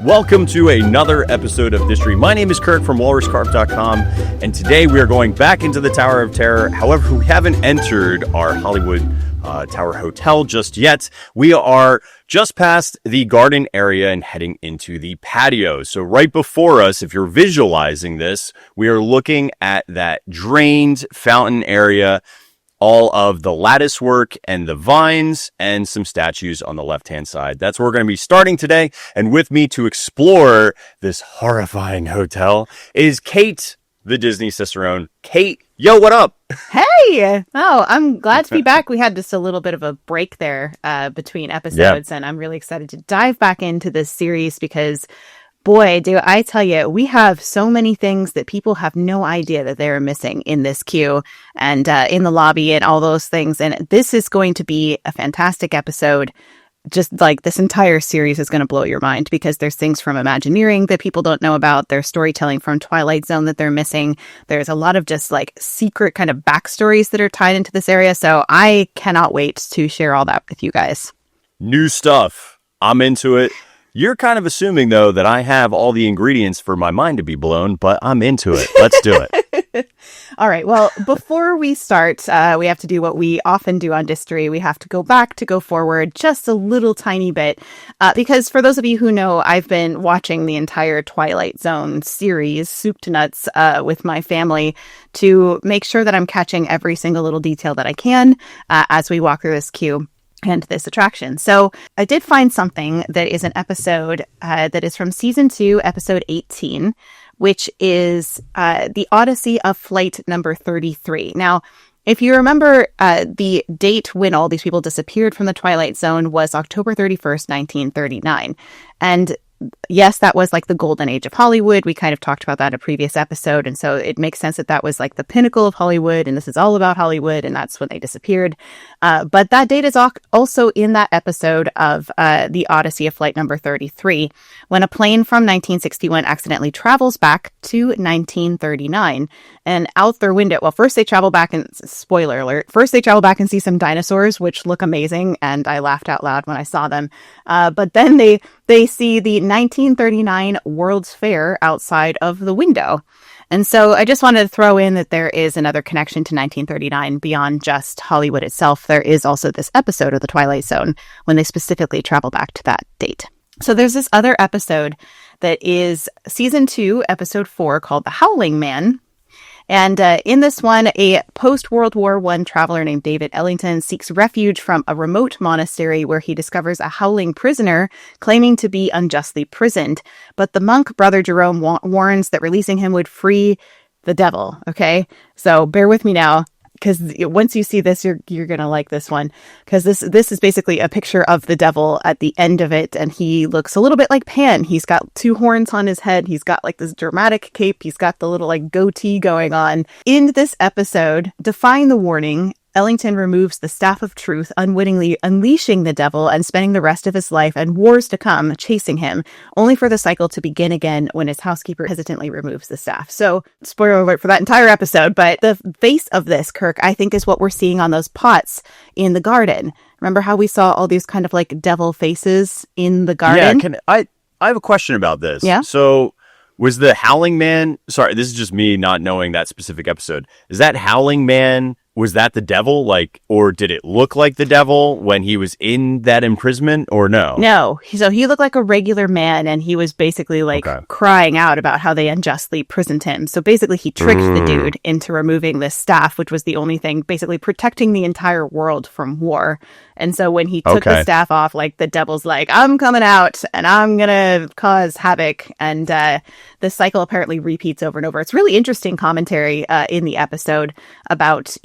Welcome to another episode of Distory. My name is Kirk from walruscarp.com, and today we are going back into the Tower of Terror. However, we haven't entered our Hollywood Tower Hotel just yet. We are just past the garden area and heading into the patio. So right before us, if you're visualizing this, we are looking at that drained fountain area, all of the lattice work and the vines and some statues on the left-hand side. That's where we're going to be starting today. And with me to explore this horrifying hotel is Kate, the Disney Cicerone. Kate, yo, what up? Hey! Oh, I'm glad to be back. We had just a little bit of a break there between episodes, and I'm really excited to dive back into this series because, boy, do I tell you, we have so many things that people have no idea that they're missing in this queue and in the lobby and all those things. And this is going to be a fantastic episode. Just like this entire series is going to blow your mind because there's things from Imagineering that people don't know about. There's storytelling from Twilight Zone that they're missing. There's a lot of just like secret kind of backstories that are tied into this area. So I cannot wait to share all that with you guys. New stuff. I'm into it. You're kind of assuming, though, that I have all the ingredients for my mind to be blown, but I'm into it. Let's do it. All right. Well, before we start, we have to do what we often do on Distory. We have to go back to go forward just a little tiny bit. Because for those of you who know, I've been watching the entire Twilight Zone series, soup to nuts, with my family to make sure that I'm catching every single little detail that I can as we walk through this queue and this attraction. So I did find something that is an episode that is from season 2, episode 18, which is the Odyssey of Flight number 33. Now, if you remember, the date when all these people disappeared from the Twilight Zone was October 31st, 1939. And yes, that was like the golden age of Hollywood. We kind of talked about that in a previous episode. And so it makes sense that that was like the pinnacle of Hollywood. And this is all about Hollywood. And that's when they disappeared. But that date is also in that episode of the Odyssey of Flight number 33, when a plane from 1961 accidentally travels back to 1939. And out their window, well, first they travel back and, spoiler alert, first they travel back and see some dinosaurs, which look amazing. And I laughed out loud when I saw them. But then they see the 1939 World's Fair outside of the window. And so I just wanted to throw in that there is another connection to 1939 beyond just Hollywood itself. There is also this episode of The Twilight Zone when they specifically travel back to that date. So there's this other episode that is season 2, episode 4, called The Howling Man. And in this one, a post-World War I traveler named David Ellington seeks refuge from a remote monastery where he discovers a howling prisoner claiming to be unjustly imprisoned. But the monk, Brother Jerome, warns that releasing him would free the devil. Okay, so bear with me now, because once you see this, you're gonna like this one, because this is basically a picture of the devil at the end of it, and he looks a little bit like Pan. He's got 2 horns on his head. He's got like this dramatic cape. He's got the little like goatee going on. In this episode, defying the warning, Ellington removes the Staff of Truth, unwittingly unleashing the devil and spending the rest of his life and wars to come chasing him, only for the cycle to begin again when his housekeeper hesitantly removes the staff. So, spoiler alert for that entire episode, but the face of this, Kirk, I think is what we're seeing on those pots in the garden. Remember how we saw all these kind of like devil faces in the garden? Yeah, I have a question about this. Yeah? So, was the Howling Man, sorry, this is just me not knowing that specific episode. Is that Howling Man, was that the devil? Like, or did it look like the devil when he was in that imprisonment, or no? No. So he looked like a regular man, and he was basically like crying out about how they unjustly imprisoned him. So basically he tricked the dude into removing this staff, which was the only thing basically protecting the entire world from war. And so when he took the staff off, like the devil's like, I'm coming out and I'm going to cause havoc. And the cycle apparently repeats over and over. It's really interesting commentary in the episode about,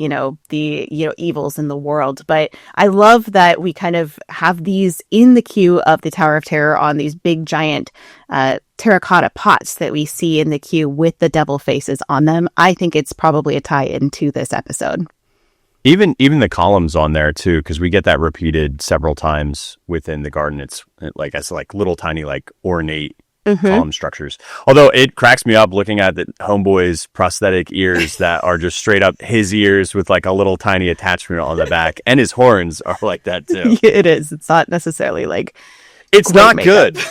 the, evils in the world. But I love that we kind of have these in the queue of the Tower of Terror on these big giant terracotta pots that we see in the queue with the devil faces on them. I think it's probably a tie-in to this episode. Even the columns on there too, because we get that repeated several times within the garden. It's like as like little tiny like ornate column structures. Although it cracks me up looking at the homeboy's prosthetic ears that are just straight up his ears with like a little tiny attachment on the back, and his horns are like that too. It is. It's not necessarily like it's not makeup. good.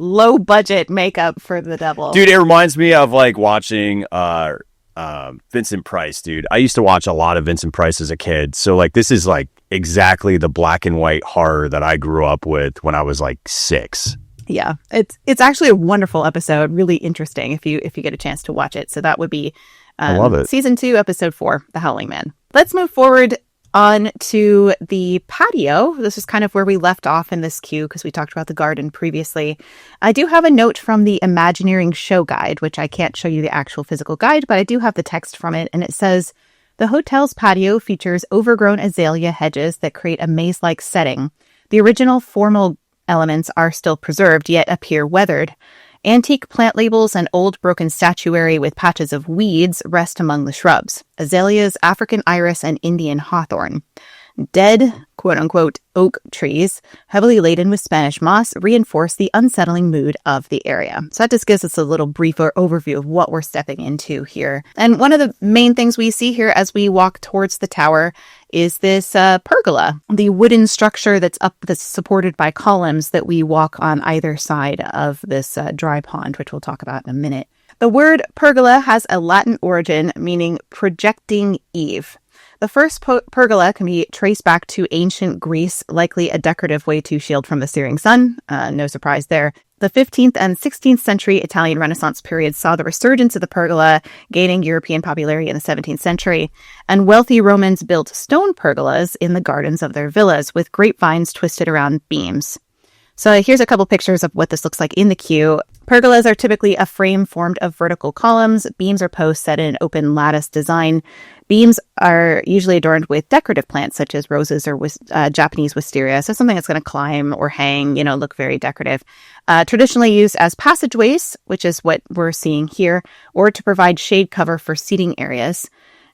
low budget makeup for the devil. Dude, it reminds me of like watching Vincent Price, dude. I used to watch a lot of Vincent Price as a kid. So like this is like exactly the black and white horror that I grew up with when I was like 6. Yeah, it's actually a wonderful episode, really interesting if you get a chance to watch it. So that would be I love it. Season 2, Episode 4, The Howling Man. Let's move forward on to the patio. This is kind of where we left off in this queue because we talked about the garden previously. I do have a note from the Imagineering show guide, which I can't show you the actual physical guide, but I do have the text from it, and it says, the hotel's patio features overgrown azalea hedges that create a maze-like setting. The original formal elements are still preserved, yet appear weathered. Antique plant labels and old broken statuary with patches of weeds rest among the shrubs. Azaleas, African iris, and Indian hawthorn. Dead, quote-unquote, oak trees, heavily laden with Spanish moss, reinforce the unsettling mood of the area. So that just gives us a little briefer overview of what we're stepping into here. And one of the main things we see here as we walk towards the tower is this pergola, the wooden structure that's supported by columns that we walk on either side of this dry pond, which we'll talk about in a minute. The word pergola has a Latin origin meaning projecting eave. The first pergola can be traced back to ancient Greece, likely a decorative way to shield from the searing sun. No surprise there. The 15th and 16th century Italian Renaissance period saw the resurgence of the pergola, gaining European popularity in the 17th century, and wealthy Romans built stone pergolas in the gardens of their villas with grapevines twisted around beams. So here's a couple pictures of what this looks like in the queue. Pergolas are typically a frame formed of vertical columns. Beams or posts set in an open lattice design. Beams are usually adorned with decorative plants such as roses or Japanese wisteria. So something that's going to climb or hang, look very decorative. Traditionally used as passageways, which is what we're seeing here, or to provide shade cover for seating areas.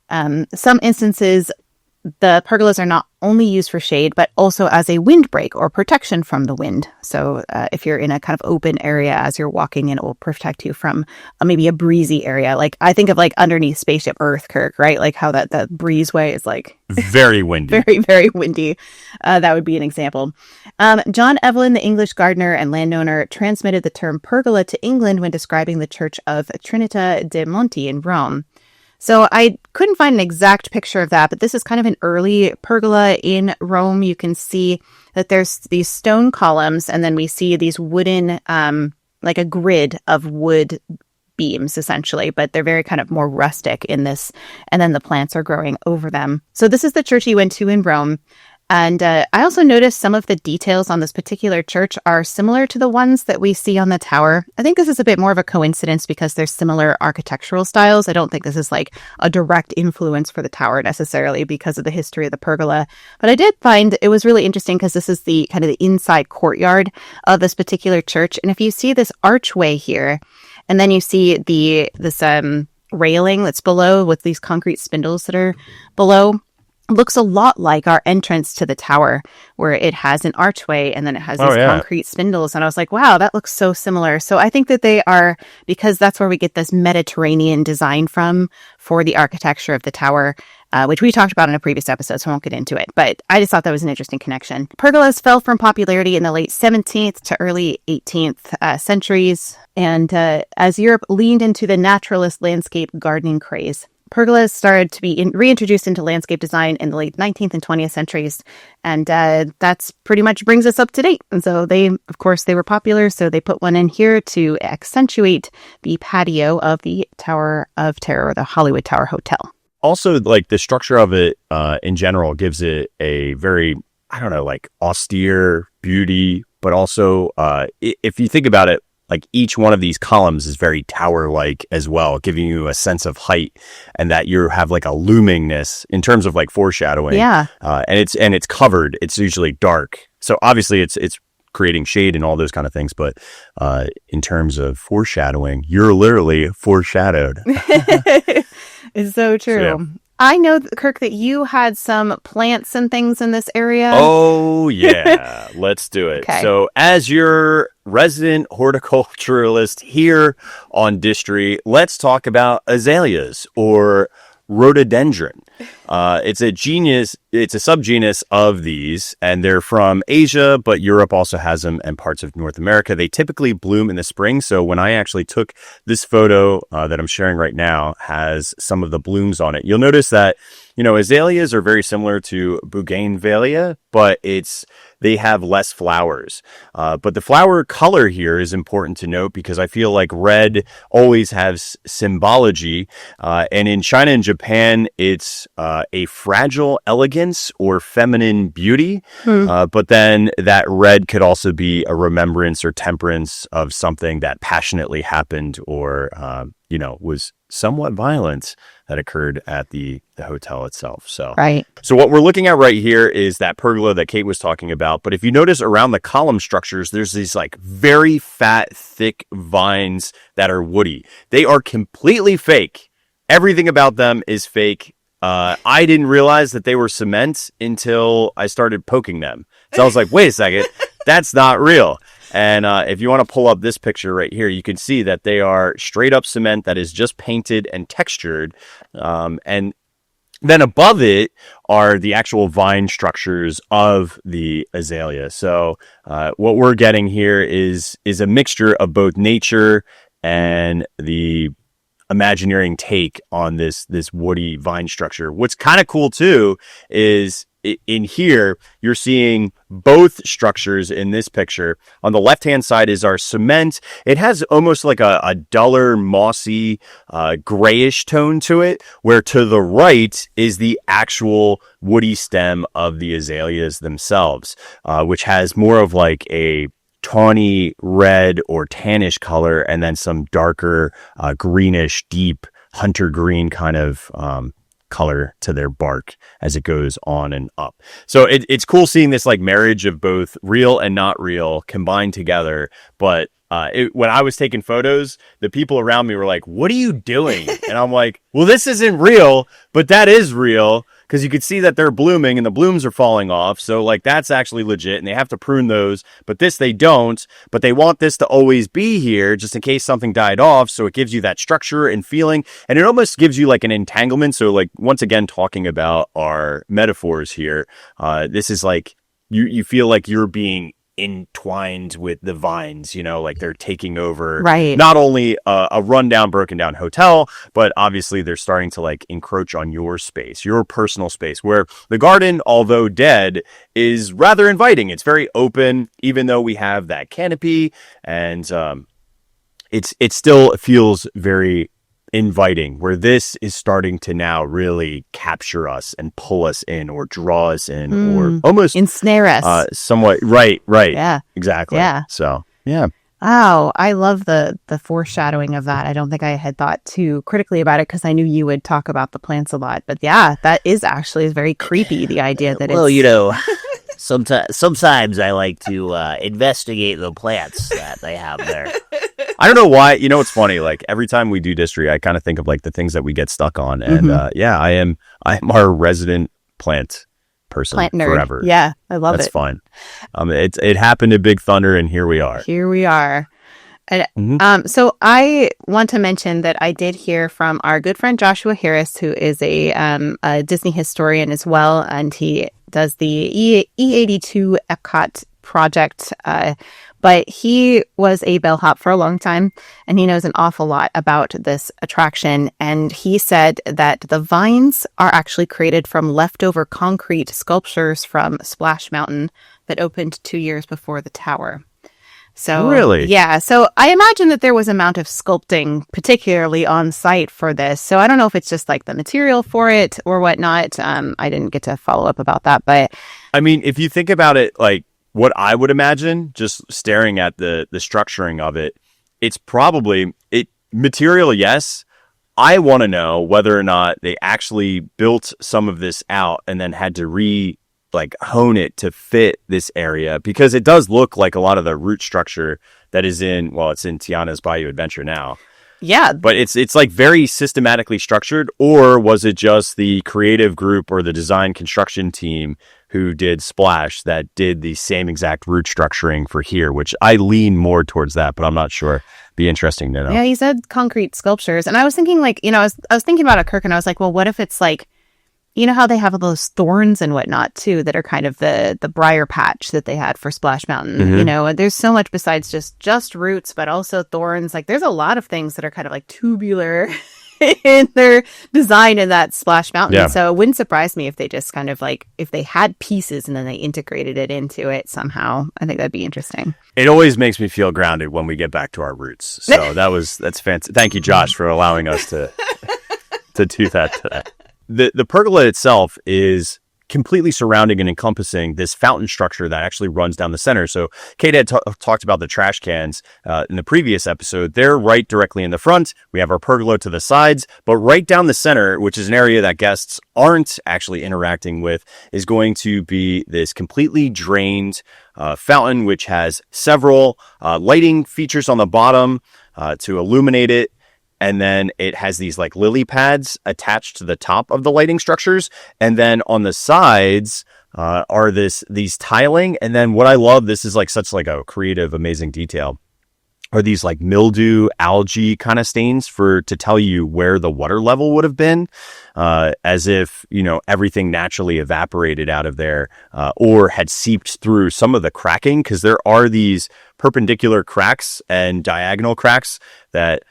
Some instances, the pergolas are not only used for shade, but also as a windbreak or protection from the wind. So if you're in a kind of open area as you're walking in, it will protect you from maybe a breezy area. Like I think of like underneath Spaceship Earth, Kirk, right? Like how that breezeway is like very windy. Very, very windy. That would be an example. John Evelyn, the English gardener and landowner, transmitted the term pergola to England when describing the Church of Trinita de' Monti in Rome. So I couldn't find an exact picture of that, but this is kind of an early pergola in Rome. You can see that there's these stone columns, and then we see these wooden, like a grid of wood beams, essentially, but they're very kind of more rustic in this, and then the plants are growing over them. So this is the church he went to in Rome. And I also noticed some of the details on this particular church are similar to the ones that we see on the tower. I think this is a bit more of a coincidence because there's similar architectural styles. I don't think this is like a direct influence for the tower necessarily because of the history of the pergola. But I did find it was really interesting because this is the kind of the inside courtyard of this particular church. And if you see this archway here, and then you see this railing that's below with these concrete spindles that are below, looks a lot like our entrance to the tower, where it has an archway and then it has these concrete spindles. And I was like, wow, that looks so similar. So I think that they are, because that's where we get this Mediterranean design from for the architecture of the tower, which we talked about in a previous episode, so I won't get into it. But I just thought that was an interesting connection. Pergolas fell from popularity in the late 17th to early 18th centuries. And as Europe leaned into the naturalist landscape gardening craze, pergolas started to be reintroduced into landscape design in the late 19th and 20th centuries. And that's pretty much brings us up to date. And so they were popular. So they put one in here to accentuate the patio of the Tower of Terror, the Hollywood Tower Hotel. Also, like the structure of it in general gives it a very, like austere beauty. But also, if you think about it, like each one of these columns is very tower-like as well, giving you a sense of height and that you have like a loomingness in terms of like foreshadowing. Yeah. And it's covered. It's usually dark. So obviously it's creating shade and all those kind of things. But in terms of foreshadowing, you're literally foreshadowed. It's so true. So, yeah. I know, Kirk, that you had some plants and things in this area. Oh, yeah. Let's do it. Okay. So as your resident horticulturalist here on Distory, let's talk about azaleas or rhododendron. It's a subgenus of these, and they're from Asia, but Europe also has them and parts of North America. They typically bloom in the spring. So when I actually took this photo that I'm sharing right now, has some of the blooms on it. You'll notice that, azaleas are very similar to bougainvillea, but they have less flowers. But the flower color here is important to note because I feel like red always has symbology. And in China and Japan, it's a fragile elegance or feminine beauty. But then that red could also be a remembrance or temperance of something that passionately happened or, was somewhat violent that occurred at the hotel itself. So what we're looking at right here is that pergola that Kate was talking about. But if you notice around the column structures, there's these like very fat, thick vines that are woody. They are completely fake. Everything about them is fake. I didn't realize that they were cement until I started poking them. So I was like, wait a second, that's not real. And if you want to pull up this picture right here, you can see that they are straight up cement that is just painted and textured. And then above it are the actual vine structures of the azalea. So what we're getting here is a mixture of both nature and the Imagineering take on this woody vine structure. What's kind of cool too is in here, you're seeing both structures in this picture. On the left-hand side is our cement. It has almost like a duller, mossy, grayish tone to it, where to the right is the actual woody stem of the azaleas themselves, which has more of like a tawny red or tannish color, and then some darker, greenish, deep hunter green kind of color to their bark as it goes on and up. So it's cool seeing this like marriage of both real and not real combined together. But when I was taking photos, the people around me were like, "What are you doing?" And I'm like, "Well, this isn't real, but that is real." Because you could see that they're blooming and the blooms are falling off. So like that's actually legit and they have to prune those. But this they don't. But they want this to always be here just in case something died off. So it gives you that structure and feeling. And it almost gives you like an entanglement. So like once again, talking about our metaphors here, this is like you feel like you're being entwined with the vines, like they're taking over not only a rundown, broken down hotel, but obviously they're starting to like encroach on your space, your personal space, where the garden, although dead, is rather inviting. It's very open, even though we have that canopy, and it still feels very inviting, where this is starting to now really capture us and pull us in or draw us in or almost ensnare us somewhat. Right. Yeah, exactly. Yeah. So yeah. Oh, I love the foreshadowing of that. I don't think I had thought too critically about it because I knew you would talk about the plants a lot. But yeah, that is actually very creepy, the idea that sometimes I like to investigate the plants that they have there. I don't know why. It's funny. Like every time we do Distory, I kind of think of like the things that we get stuck on. And I am our resident plant person, plant nerd. Forever. Yeah, I love That's it. fun. It happened at Big Thunder, and here we are. And, so I want to mention that I did hear from our good friend Joshua Harris, who is a Disney historian as well, and he does the E82 Epcot project. But he was a bellhop for a long time, and he knows an awful lot about this attraction. And he said that the vines are actually created from leftover concrete sculptures from Splash Mountain that opened 2 years before the tower. So really? Yeah. So I imagine that there was an amount of sculpting, particularly on site for this. So I don't know if it's just like the material for it or whatnot. I didn't get to follow up about that. But I mean, if you think about it, like what I would imagine, just staring at the structuring of it, it's probably material. Yes. I want to know whether or not they actually built some of this out and then had to hone it to fit this area, because it does look like a lot of the root structure that is in Tiana's Bayou Adventure now. Yeah. But it's like very systematically structured, or was it just the creative group or the design construction team who did Splash that did the same exact root structuring for here, which I lean more towards that, but I'm not sure. Be interesting to know. Yeah, he said concrete sculptures. And I was thinking like, I was thinking about a Kirk and I was like, well, what if it's like, how they have those thorns and whatnot too that are kind of the briar patch that they had for Splash Mountain. And there's so much besides just roots, but also thorns. Like there's a lot of things that are kind of like tubular in their design in that Splash Mountain. Yeah. So it wouldn't surprise me if they just kind of like, if they had pieces and then they integrated it into it somehow. I think that'd be interesting. It always makes me feel grounded when we get back to our roots. So that's fancy. Thank you, Josh, for allowing us to do that today. The pergola itself is completely surrounding and encompassing this fountain structure that actually runs down the center. So Kate had talked about the trash cans in the previous episode. They're right directly in the front. We have our pergola to the sides, but right down the center, which is an area that guests aren't actually interacting with, is going to be this completely drained fountain, which has several lighting features on the bottom to illuminate it. And then it has these like lily pads attached to the top of the lighting structures. And then on the sides are these tiling. And then what I love, this is like such like a creative, amazing detail, are these like mildew, algae kind of stains to tell you where the water level would have been, as if, everything naturally evaporated out of there or had seeped through some of the cracking, because there are these perpendicular cracks and diagonal cracks that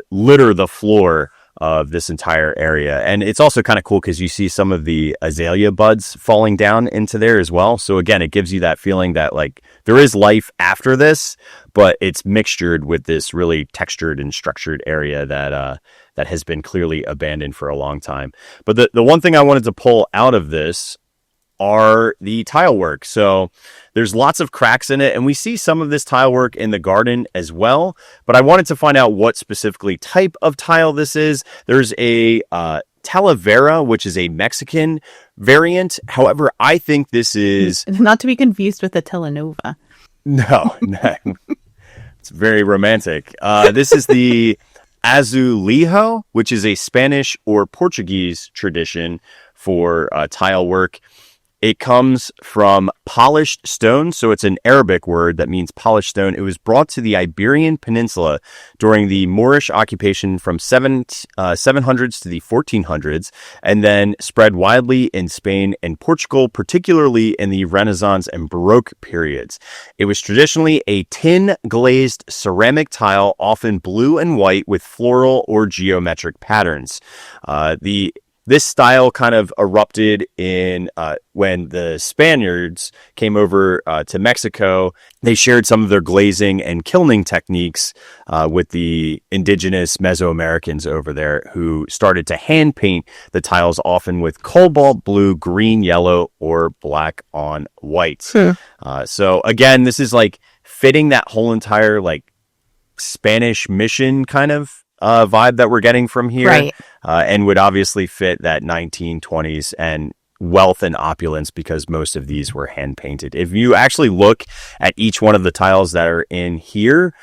litter the floor of this entire area. And it's also kind of cool because you see some of the azalea buds falling down into there as well. So again, it gives you that feeling that like there is life after this, but it's mixtured with this really textured and structured area that has been clearly abandoned for a long time. But the one thing I wanted to pull out of this are the tile work. So there's lots of cracks in it, and we see some of this tile work in the garden as well, but I wanted to find out what specifically type of tile this is. There's a Talavera, which is a Mexican variant. However, I think this is not to be confused with the Telenova. No. It's very romantic. This is the Azulo, which is a Spanish or Portuguese tradition for tile work. It comes from polished stone, so it's an Arabic word that means polished stone. It was brought to the Iberian Peninsula during the Moorish occupation from 700s to the 1400s, and then spread widely in Spain and Portugal, particularly in the Renaissance and Baroque periods. It was traditionally a tin-glazed ceramic tile, often blue and white with floral or geometric patterns. This style kind of erupted in when the Spaniards came over to Mexico. They shared some of their glazing and kilning techniques with the indigenous Mesoamericans over there, who started to hand paint the tiles often with cobalt blue, green, yellow, or black on white. So again, this is like fitting that whole entire like Spanish mission kind of vibe that we're getting from here, right. And would obviously fit that 1920s and wealth and opulence, because most of these were hand painted. If you actually look at each one of the tiles that are in here,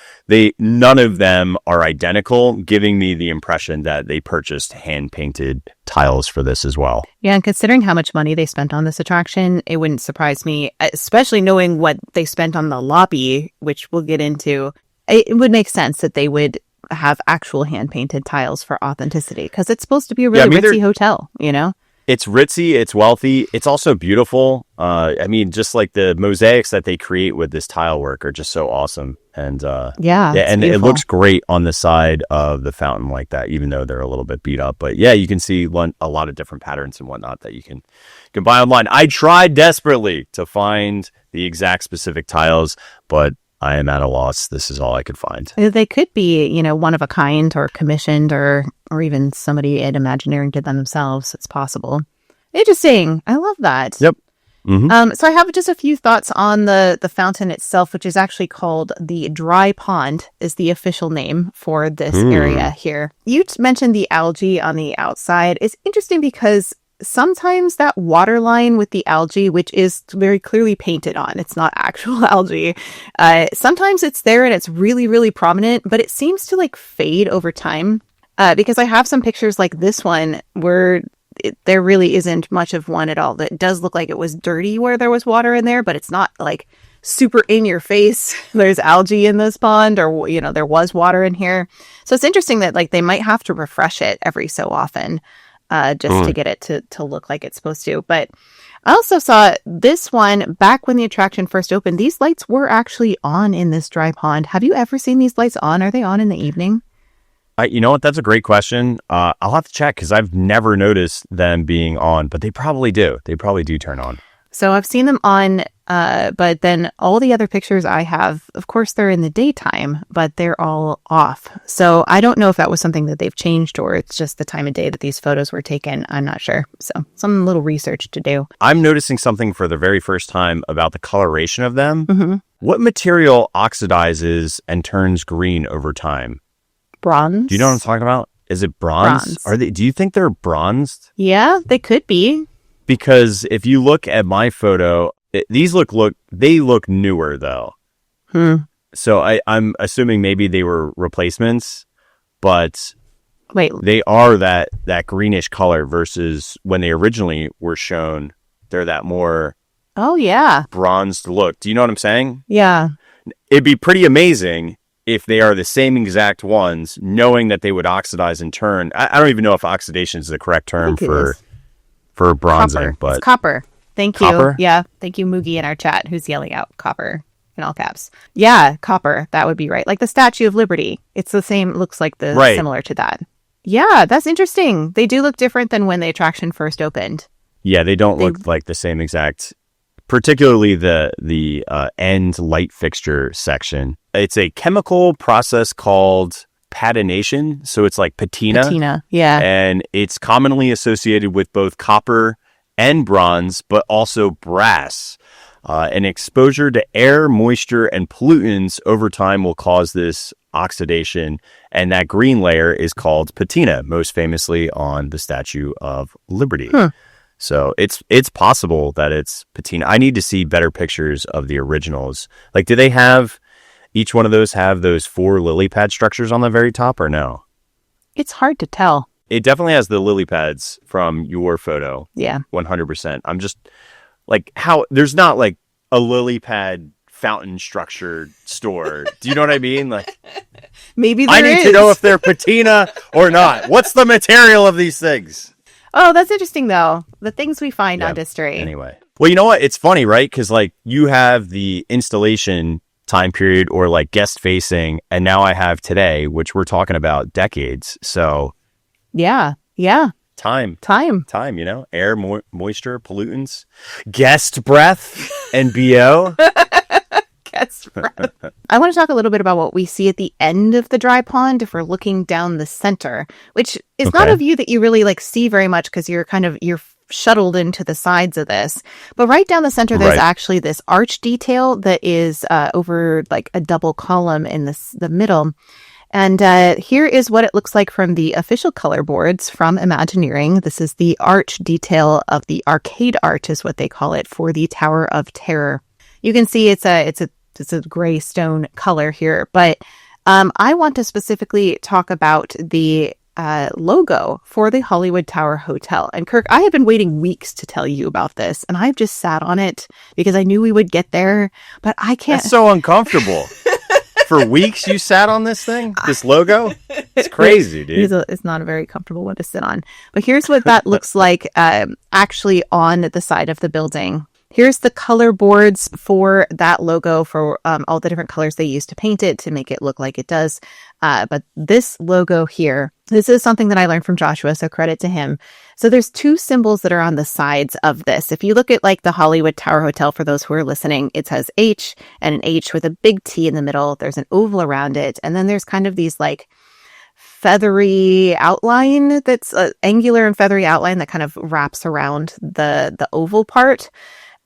none of them are identical, giving me the impression that they purchased hand painted tiles for this as well. Yeah, and considering how much money they spent on this attraction, it wouldn't surprise me, especially knowing what they spent on the lobby, which we'll get into. It would make sense that they would have actual hand-painted tiles for authenticity, because it's supposed to be a really ritzy hotel, It's ritzy, it's wealthy, it's also beautiful. Just like the mosaics that they create with this tile work are just so awesome. And and beautiful. It looks great on the side of the fountain like that, even though they're a little bit beat up. But yeah, you can see a lot of different patterns and whatnot that you can buy online. I tried desperately to find the exact specific tiles, but I am at a loss. This is all I could find. They could be, one of a kind or commissioned, or even somebody at Imagineering did them themselves. It's possible. Interesting. I love that. Yep. Mm-hmm. So I have just a few thoughts on the fountain itself, which is actually called the Dry Pond, is the official name for this area here. You mentioned the algae on the outside. It's interesting because sometimes that water line with the algae, which is very clearly painted on, it's not actual algae. Sometimes it's there and it's really, really prominent, but it seems to like fade over time. Because I have some pictures like this one where there really isn't much of one at all. It does look like it was dirty where there was water in there, but it's not like super in your face. There's algae in this pond, or there was water in here. So it's interesting that like they might have to refresh it every so often just to get it to look like it's supposed to. But I also saw this one back when the attraction first opened. These lights were actually on in this dry pond. Have you ever seen these lights on? Are they on in the evening? You know what? That's a great question. I'll have to check because I've never noticed them being on, but they probably do. They probably do turn on. So I've seen them on, but then all the other pictures I have, of course, they're in the daytime, but they're all off. So I don't know if that was something that they've changed or it's just the time of day that these photos were taken. I'm not sure. So some little research to do. I'm noticing something for the very first time about the coloration of them. Mm-hmm. What material oxidizes and turns green over time? Bronze. Do you know what I'm talking about? Is it bronze? Do you think they're bronzed? Yeah, they could be. Because if you look at my photo, these look newer though. So I'm assuming maybe they were replacements, but wait, they are that greenish color versus when they originally were shown, they're that more bronzed look. Do you know what I'm saying? Yeah. It'd be pretty amazing if they are the same exact ones, knowing that they would oxidize and turn. I don't even know if oxidation is the correct term for bronzing, copper. but It's copper. Thank you. Copper? Yeah. Thank you, Moogie, in our chat, who's yelling out copper in all caps. Yeah, copper. That would be right. Like the Statue of Liberty. It's the same, looks like similar to that. Yeah, that's interesting. They do look different than when the attraction first opened. Yeah, they don't look like the same exact, particularly the end light fixture section. It's a chemical process called patination, so it's like patina. Patina, yeah. And it's commonly associated with both copper and bronze, but also brass. An exposure to air, moisture, and pollutants over time will cause this oxidation, and that green layer is called patina, most famously on the Statue of Liberty. So it's possible that it's patina. I need to see better pictures of the originals. Like, do they have... Each one of those have those 4 lily pad structures on the very top or no? It's hard to tell. It definitely has the lily pads from your photo. Yeah. 100%. I'm just like, how there's not like a lily pad fountain structure store. Do you know what I mean? Like, maybe there I need is. to know if they're patina or not. What's the material of these things? Oh, that's interesting though. The things we find on Distory. Anyway. Well, you know what? It's funny, right? Because like you have the installation time period or like guest facing, and now I have today, which we're talking about decades. So yeah time, air, moisture, pollutants, guest breath, and BO. Guest breath. I want to talk a little bit about what we see at the end of the dry pond if we're looking down the center, which is not a view that you really like see very much because you're shuttled into the sides of this. But right down the center, there's actually this arch detail that is over like a double column in the middle. And here is what it looks like from the official color boards from Imagineering. This is the arch detail of the arcade arch is what they call it for the Tower of Terror. You can see it's a gray stone color here, but I want to specifically talk about the logo for the Hollywood Tower Hotel. And Kirk, I have been waiting weeks to tell you about this, and I've just sat on it because I knew we would get there, but I can't. That's so uncomfortable. For weeks you sat on this thing? This logo? It's crazy, dude. It's not a very comfortable one to sit on. But here's what that looks like actually on the side of the building. Here's the color boards for that logo for all the different colors they use to paint it to make it look like it does. But this logo here, this is something that I learned from Joshua, so credit to him. So there's 2 symbols that are on the sides of this. If you look at like the Hollywood Tower Hotel, for those who are listening, it has H and an H with a big T in the middle. There's an oval around it. And then there's kind of these like feathery outline that's angular and feathery outline that kind of wraps around the oval part.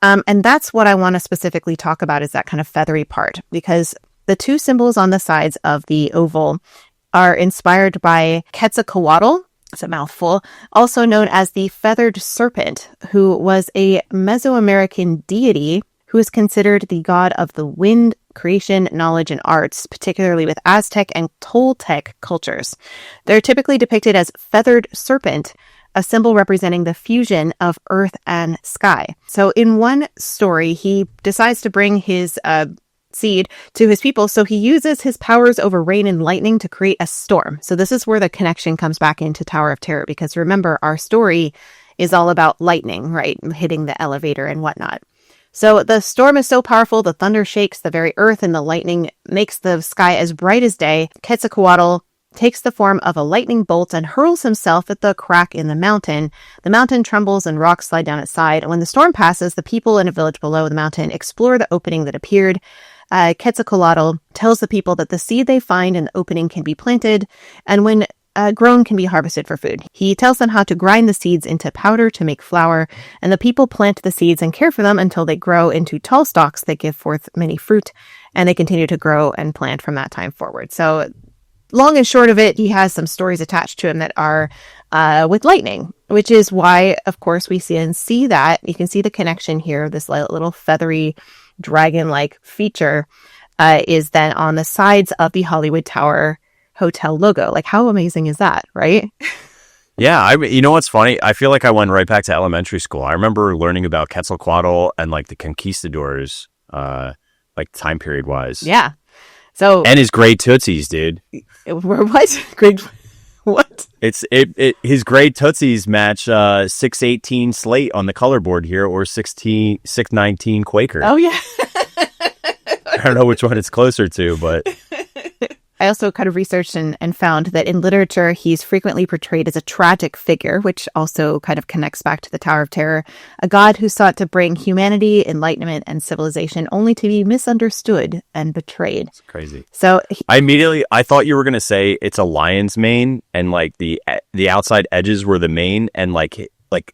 And that's what I want to specifically talk about is that kind of feathery part, because the 2 symbols on the sides of the oval are inspired by Quetzalcoatl, it's a mouthful, also known as the feathered serpent, who was a Mesoamerican deity who is considered the god of the wind, creation, knowledge, and arts, particularly with Aztec and Toltec cultures. They're typically depicted as feathered serpent, a symbol representing the fusion of earth and sky. So in one story, he decides to bring his seed to his people, so he uses his powers over rain and lightning to create a storm. So this is where the connection comes back into Tower of Terror, because remember, our story is all about lightning, right? Hitting the elevator and whatnot. So the storm is so powerful, the thunder shakes the very earth, and the lightning makes the sky as bright as day. Quetzalcoatl takes the form of a lightning bolt and hurls himself at the crack in the mountain. The mountain trembles and rocks slide down its side. And when the storm passes, the people in a village below the mountain explore the opening that appeared. Quetzalcoatl tells the people that the seed they find in the opening can be planted, and when grown can be harvested for food. He tells them how to grind the seeds into powder to make flour, and the people plant the seeds and care for them until they grow into tall stalks that give forth many fruit, and they continue to grow and plant from that time forward. So long and short of it, he has some stories attached to him that are with lightning, which is why, of course, we see that. You can see the connection here. This little feathery dragon-like feature is then on the sides of the Hollywood Tower Hotel logo. Like, how amazing is that, right? Yeah, you know what's funny? I feel like I went right back to elementary school. I remember learning about Quetzalcoatl and like the conquistadors, like time period wise. Yeah. So and his gray tootsies, dude. What? Great. What? His gray tootsies match 618 slate on the color board here, or 619 Quaker. Oh yeah. I don't know which one it's closer to, but I also kind of researched and found that in literature, he's frequently portrayed as a tragic figure, which also kind of connects back to the Tower of Terror, a god who sought to bring humanity, enlightenment, and civilization only to be misunderstood and betrayed. It's crazy. So I thought you were going to say it's a lion's mane, and like the outside edges were the mane, and like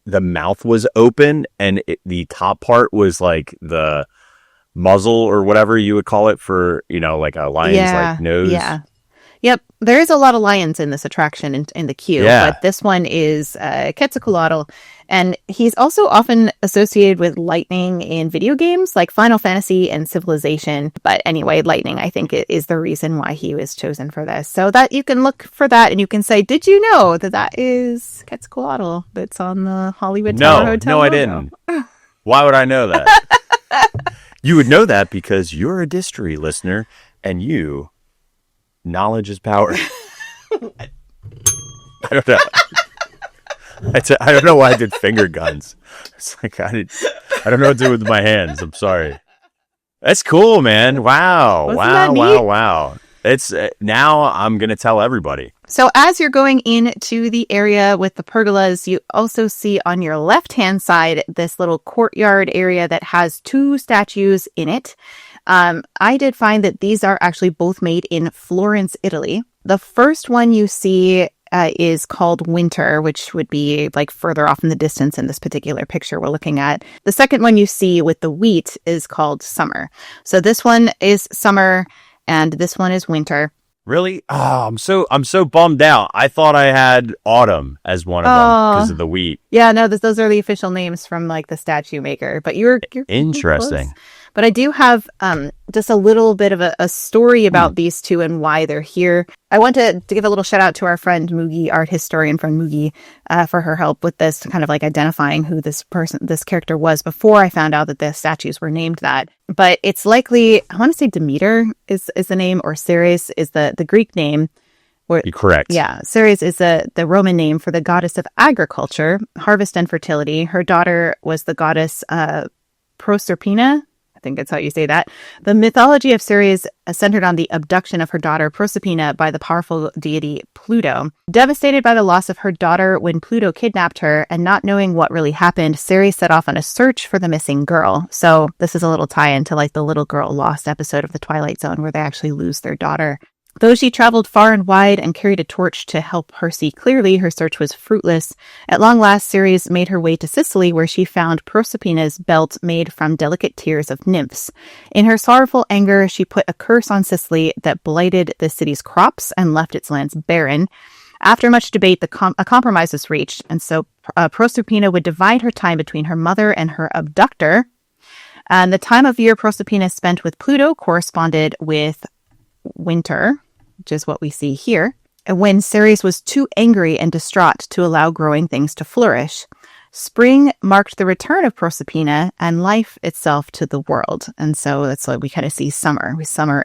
the mouth was open, and the top part was like the muzzle or whatever you would call it for, like a lion's like nose. Yeah. Yep. There is a lot of lions in this attraction in the queue, but this one is Quetzalcoatl, and he's also often associated with lightning in video games like Final Fantasy and Civilization. But anyway, lightning, I think, is the reason why he was chosen for this. So that you can look for that and you can say, did you know that is Quetzalcoatl that's on the Hollywood Tower Hotel? No, I didn't. Why would I know that? You would know that because you're a Distory listener, and knowledge is power. I don't know. I don't know why I did finger guns. It's like I don't know what to do with my hands. I'm sorry. That's cool, man. Wow. Wasn't that neat? Wow. It's now I'm going to tell everybody. So as you're going into the area with the pergolas, you also see on your left-hand side this little courtyard area that has two statues in it. I did find that these are actually both made in Florence, Italy. The first one you see is called Winter, which would be like further off in the distance in this particular picture we're looking at. The second one you see with the wheat is called Summer. So this one is Summer and this one is Winter. Really? Oh, I'm so bummed out. I thought I had Autumn as one of them because of the wheat. Yeah, no, those are the official names from like the statue maker. But you're interesting. Close. But I do have just a little bit of a story about these two and why they're here. I want to give a little shout out to our friend Mugi, art historian friend Mugi, for her help with this, kind of like identifying who this character was before I found out that the statues were named that. But it's likely, I want to say Demeter is the name, or Ceres is the Greek name. You're correct. Yeah, Ceres is the Roman name for the goddess of agriculture, harvest, and fertility. Her daughter was the goddess Proserpina. I think that's how you say that. The mythology of Ceres centered on the abduction of her daughter Proserpina by the powerful deity Pluto. Devastated by the loss of her daughter when Pluto kidnapped her, and not knowing what really happened, Ceres set off on a search for the missing girl. So this is a little tie-in to like the Little Girl Lost episode of the Twilight Zone, where they actually lose their daughter. Though she traveled far and wide and carried a torch to help her see clearly, her search was fruitless. At long last, Ceres made her way to Sicily, where she found Proserpina's belt made from delicate tears of nymphs. In her sorrowful anger, she put a curse on Sicily that blighted the city's crops and left its lands barren. After much debate, a compromise was reached, and so Proserpina would divide her time between her mother and her abductor. And the time of year Proserpina spent with Pluto corresponded with winter, which is what we see here. when Ceres was too angry and distraught to allow growing things to flourish. Spring marked the return of Proserpina and life itself to the world. And so that's why we kind of see summer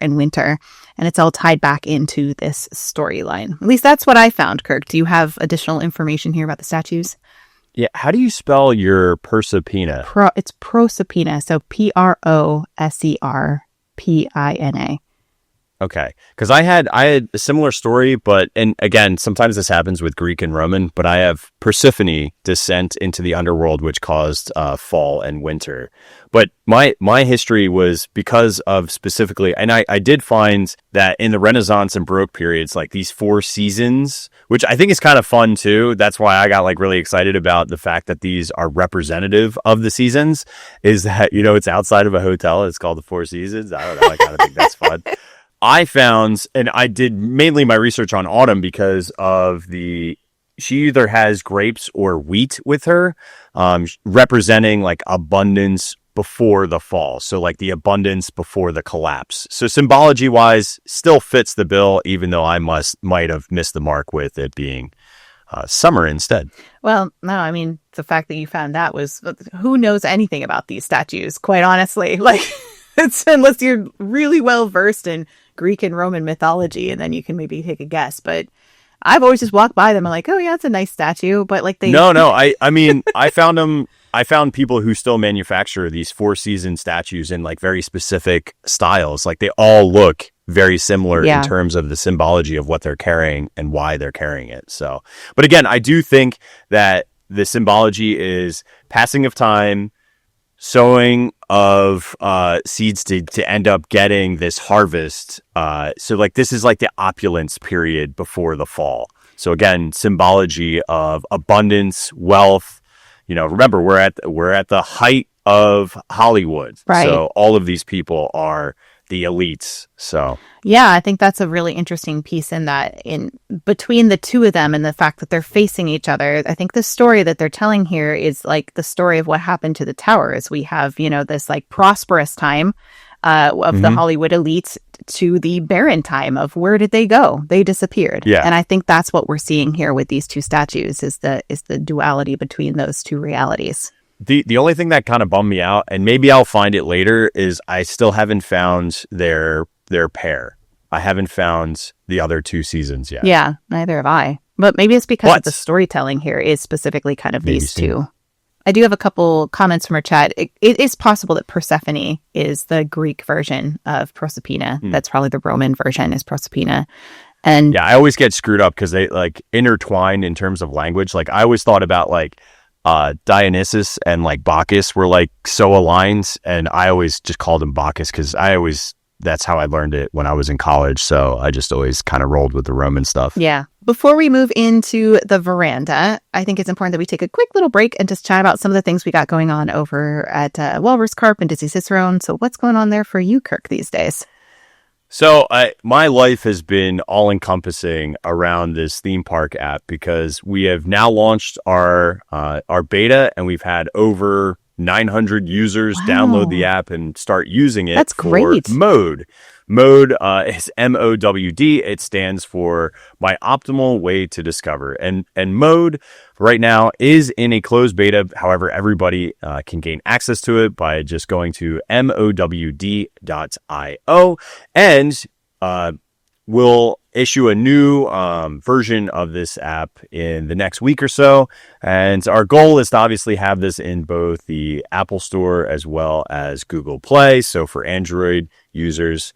and winter, and it's all tied back into this storyline. At least that's what I found, Kirk. Do you have additional information here about the statues? Yeah, how do you spell your Proserpina? It's Proserpina, so Proserpina. Okay, because I had a similar story, but and again, sometimes this happens with Greek and Roman, but I have Persephone descent into the underworld, which caused fall and winter. But my history was because of specifically, and I did find that in the Renaissance and Baroque periods, like these 4 seasons, which I think is kind of fun too. That's why I got like really excited about the fact that these are representative of the seasons. Is that it's outside of a hotel? It's called the 4 Seasons. I don't know. I kind of think that's fun. I found, and I did mainly my research on autumn because of she either has grapes or wheat with her, representing like abundance before the fall. So like the abundance before the collapse. So symbology wise still fits the bill, even though I might have missed the mark with it being summer instead. Well, no, I mean, the fact that you found that was, who knows anything about these statues, quite honestly. Like, it's unless you're really well versed in Greek and Roman mythology, and then you can maybe take a guess. But I've always just walked by them. I'm like, oh yeah, it's a nice statue. But like No. I mean, I found them. I found people who still manufacture these 4 season statues in like very specific styles. Like they all look very similar in terms of the symbology of what they're carrying and why they're carrying it. So, but again, I do think that the symbology is passing of time, sowing of seeds to end up getting this harvest. So like this is like the opulence period before the fall. So again, symbology of abundance, wealth. Remember we're at the height of Hollywood. Right. So all of these people are the elites. So yeah, I think that's a really interesting piece in that, in between the two of them and the fact that they're facing each other. I think the story that they're telling here is like the story of what happened to the towers. We have, this like prosperous time of the Hollywood elites to the barren time of where did they go? They disappeared. Yeah. And I think that's what we're seeing here with these 2 statues is the duality between those 2 realities. The only thing that kind of bummed me out, and maybe I'll find it later, is I still haven't found their pair. I haven't found the other 2 seasons yet. Yeah, neither have I. But maybe it's because of the storytelling here is specifically kind of these 2. I do have a couple comments from our chat. It is possible that Persephone is the Greek version of Proserpina. That's probably the Roman version is Proserpina. And yeah, I always get screwed up because they like intertwine in terms of language. Like I always thought about like Dionysus and like Bacchus were like so aligned, and I always just called him Bacchus because that's how I learned it when I was in college. So I just always kind of rolled with the Roman stuff. Yeah. Before we move into the veranda, I think it's important that we take a quick little break and just chat about some of the things we got going on over at Walrus Carp and Disney Cicerone. So what's going on there for you, Kirk, these days? So my life has been all-encompassing around this theme park app because we have now launched our beta, and we've had over 900 users download the app and start using it. That's great. Mode. Mode is MOWD. It stands for My Optimal Way to Discover. And Mode right now is in a closed beta. However, everybody can gain access to it by just going to MOWD.io, and we'll issue a new version of this app in the next week or so. And our goal is to obviously have this in both the Apple Store as well as Google Play. So for Android users,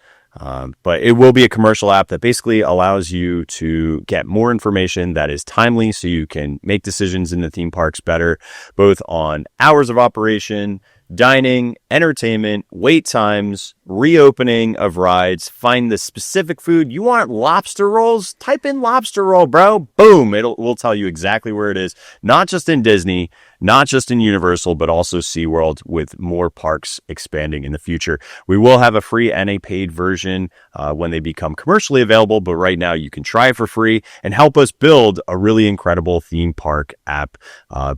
but it will be a commercial app that basically allows you to get more information that is timely so you can make decisions in the theme parks better, both on hours of operation, dining, entertainment, wait times, reopening of rides, find the specific food. You want lobster rolls? Type in lobster roll, bro. Boom. We'll tell you exactly where it is. Not just in Disney, not just in Universal, but also SeaWorld, with more parks expanding in the future. We will have a free and a paid version when they become commercially available, but right now you can try it for free and help us build a really incredible theme park app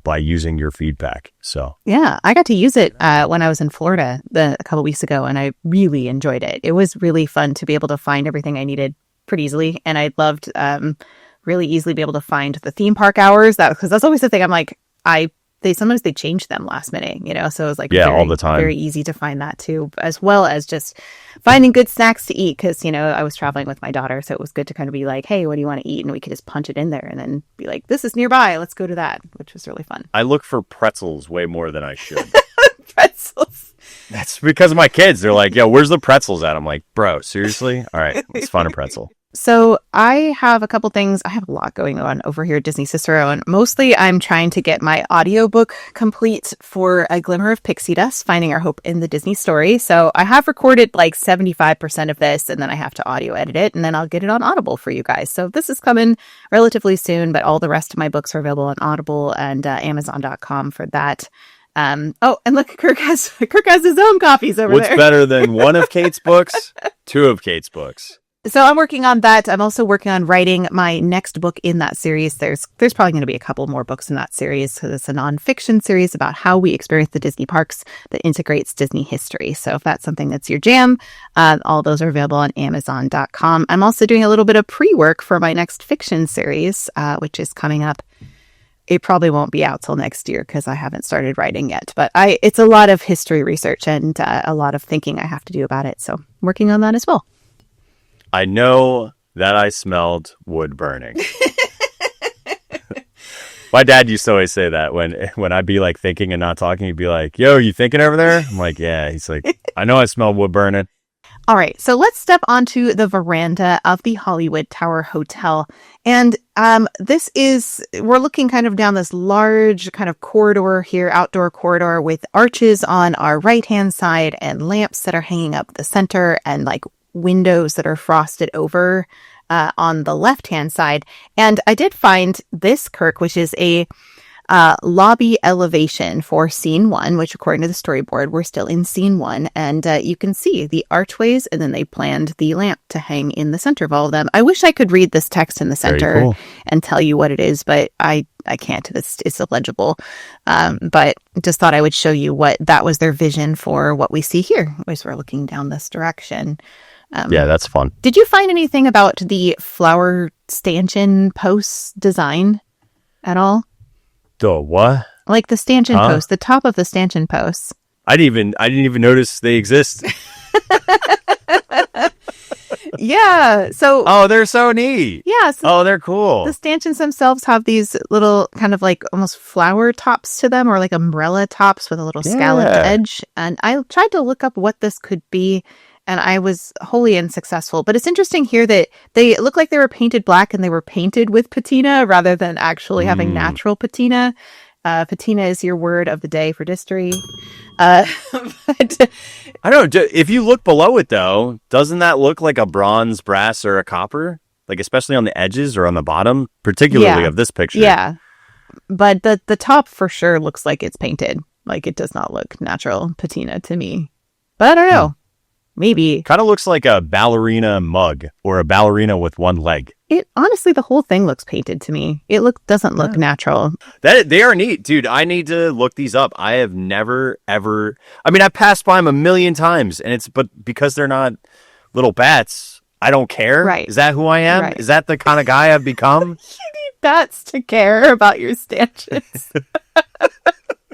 by using your feedback. So yeah, I got to use it when I was in Florida a couple weeks ago, and I really enjoyed it. It was really fun to be able to find everything I needed pretty easily, and I loved really easily be able to find the theme park hours. Because that's always the thing. I'm like, sometimes they change them last minute, so it's like all the time. Very easy to find that too, as well as just finding good snacks to eat. Because I was traveling with my daughter, so it was good to kind of be like, hey, what do you want to eat? And we could just punch it in there and then be like, this is nearby, let's go to that, which was really fun. I look for pretzels way more than I should. Pretzels. That's because of my kids. They're like, yo, where's the pretzels at? I'm like, bro, seriously? All right, let's find a pretzel. So I have a couple things. I have a lot going on over here at Disney Cicerone. Mostly I'm trying to get my audiobook complete for A Glimmer of Pixie Dust, Finding Our Hope in the Disney Story. So I have recorded like 75% of this, and then I have to audio edit it, and then I'll get it on Audible for you guys. So this is coming relatively soon, but all the rest of my books are available on Audible and Amazon.com for that. And look, Kirk has his own copies over there. What's better than one of Kate's books? Two of Kate's books. So I'm working on that. I'm also working on writing my next book in that series. There's probably going to be a couple more books in that series because it's a nonfiction series about how we experience the Disney parks that integrates Disney history. So if that's something that's your jam, all those are available on Amazon.com. I'm also doing a little bit of pre-work for my next fiction series, which is coming up. It probably won't be out till next year because I haven't started writing yet. But it's a lot of history research and a lot of thinking I have to do about it. So I'm working on that as well. I know that I smelled wood burning. My dad used to always say that when I'd be like thinking and not talking, he'd be like, yo, you thinking over there? I'm like, yeah. He's like, I know I smell wood burning. All right, so let's step onto the veranda of the Hollywood Tower Hotel. And we're looking kind of down this large kind of corridor here, outdoor corridor with arches on our right-hand side and lamps that are hanging up the center and like windows that are frosted over on the left-hand side. And I did find this, Kirk, which is a lobby elevation for scene 1, which according to the storyboard, we're still in scene 1. And you can see the archways, and then they planned the lamp to hang in the center of all of them. I wish I could read this text in the center and tell you what it is, but I can't. It's illegible. But just thought I would show you what that was their vision for what we see here as we're looking down this direction. Yeah, that's fun. Did you find anything about the flower stanchion post design at all? The what? Like the stanchion post, the top of the stanchion posts. I didn't even notice they exist. Yeah. So. Oh, they're so neat. Yeah. So they're cool. The stanchions themselves have these little kind of like almost flower tops to them, or like umbrella tops with a little scalloped edge. And I tried to look up what this could be, and I was wholly unsuccessful. But it's interesting here that they look like they were painted black and they were painted with patina rather than actually having natural patina. Patina is your word of the day for Distory. But I don't know. If you look below it, though, doesn't that look like a bronze, brass, or a copper? Like, especially on the edges or on the bottom, particularly of this picture. Yeah. But the top for sure looks like it's painted. Like, it does not look natural patina to me. But I don't know. Maybe. Kind of looks like a ballerina mug or a ballerina with one leg. It honestly, the whole thing looks painted to me. It doesn't look natural. They are neat, dude. I need to look these up. I have never ever. I mean, I've passed by them a million times, but because they're not little bats, I don't care. Right? Is that who I am? Right. Is that the kind of guy I've become? You need bats to care about your stanchions.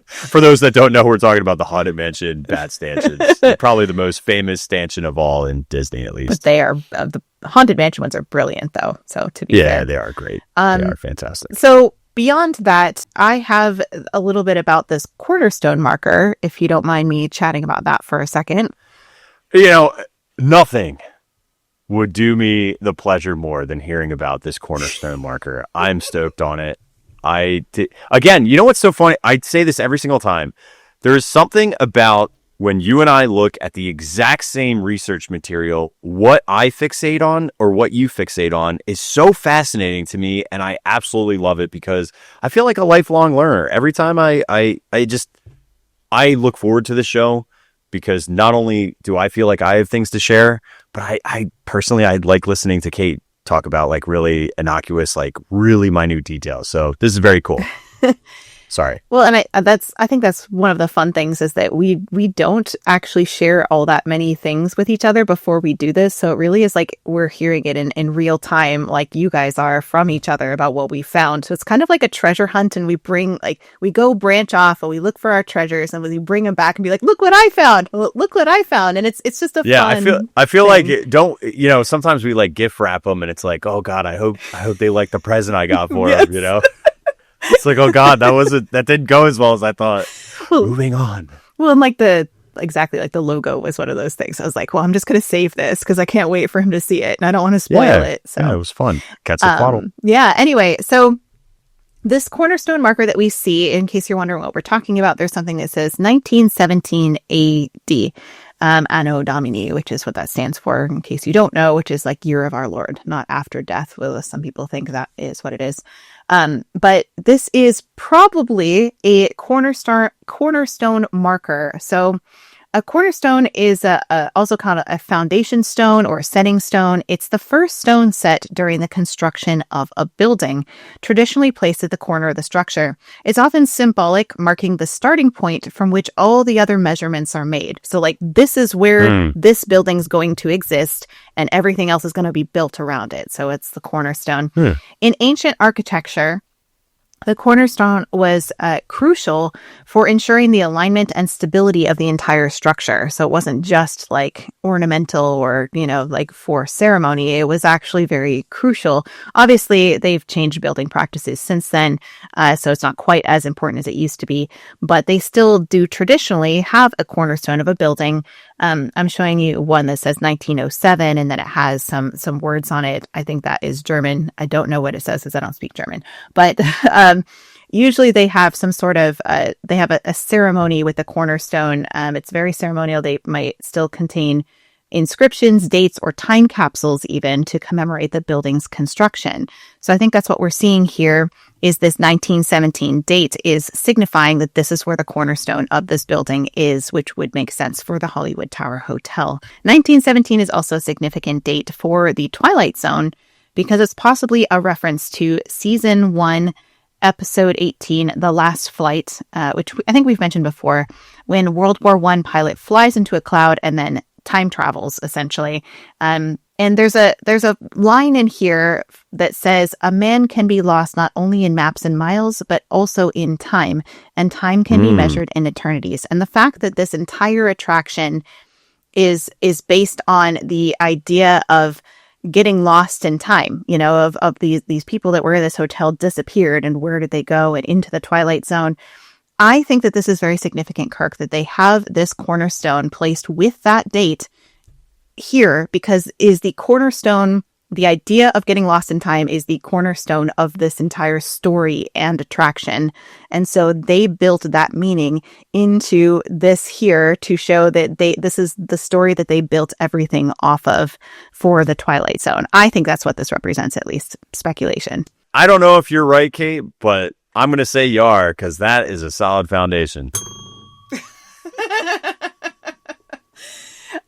For those that don't know, we're talking about the Haunted Mansion bat stanchions. Probably the most famous stanchion of all in Disney, at least. But they are the Haunted Mansion ones are brilliant, though. So to be fair, they are great. They are fantastic. So beyond that, I have a little bit about this cornerstone marker. If you don't mind me chatting about that for a second. Nothing would do me the pleasure more than hearing about this cornerstone marker. I'm stoked on it. Again, you know what's so funny? I say this every single time. There's something about when you and I look at the exact same research material, what I fixate on or what you fixate on is so fascinating to me, and I absolutely love it because I feel like a lifelong learner. Every time I look forward to the show because not only do I feel like I have things to share, but I personally like listening to Kate talk about like really innocuous, like really minute details. So this is very cool. Sorry. Well, and I think that's one of the fun things is that we don't actually share all that many things with each other before we do this. So it really is like we're hearing it in real time, like you guys are from each other about what we found. So it's kind of like a treasure hunt, and we go branch off and we look for our treasures and we bring them back and be like, look what I found. Look what I found. And it's just a fun I feel thing. like sometimes we like gift wrap them and it's like, oh God, I hope they like the present I got for Yes. them, It's like, oh God, that didn't go as well as I thought. Moving on. Well, and like the logo was one of those things. I was like, well, I'm just going to save this because I can't wait for him to see it and I don't want to spoil it. So yeah, it was fun. Quetzalcoatl. Yeah. Anyway, so this cornerstone marker that we see, in case you're wondering what we're talking about, there's something that says 1917 AD, Anno Domini, which is what that stands for, in case you don't know, which is like year of our Lord, not after death. Well, some people think that is what it is. But this is probably a cornerstone marker. So a cornerstone is also called a foundation stone or a setting stone. It's the first stone set during the construction of a building, traditionally placed at the corner of the structure. It's often symbolic, marking the starting point from which all the other measurements are made. So like this is where this building's going to exist and everything else is going to be built around it. So it's the cornerstone. In ancient architecture, the cornerstone was crucial for ensuring the alignment and stability of the entire structure. So it wasn't just like ornamental or, like for ceremony. It was actually very crucial. Obviously, they've changed building practices since then, so it's not quite as important as it used to be. But they still do traditionally have a cornerstone of a building. I'm showing you one that says 1907, and then it has some words on it. I think that is German. I don't know what it says because I don't speak German. But usually they have some sort of, they have a ceremony with the cornerstone. It's very ceremonial. They might still contain inscriptions, dates, or time capsules even to commemorate the building's construction. So I think that's what we're seeing here is this 1917 date is signifying that this is where the cornerstone of this building is, which would make sense for the Hollywood Tower Hotel. 1917 is also a significant date for the Twilight Zone because it's possibly a reference to season 1, episode 18, The Last Flight, which I think we've mentioned before, when World War I pilot flies into a cloud and then time travels, essentially. And there's a line in here that says, a man can be lost not only in maps and miles, but also in time, and time can be measured in eternities. And the fact that this entire attraction is based on the idea of getting lost in time, of these people that were in this hotel disappeared and where did they go and into the Twilight Zone. I think that this is very significant, Kirk, that they have this cornerstone placed with that date here because is the cornerstone, the idea of getting lost in time is the cornerstone of this entire story and attraction. And so they built that meaning into this here to show that this is the story that they built everything off of for the Twilight Zone. I think that's what this represents, at least speculation. I don't know if you're right, Kate, but I'm going to say you are because that is a solid foundation.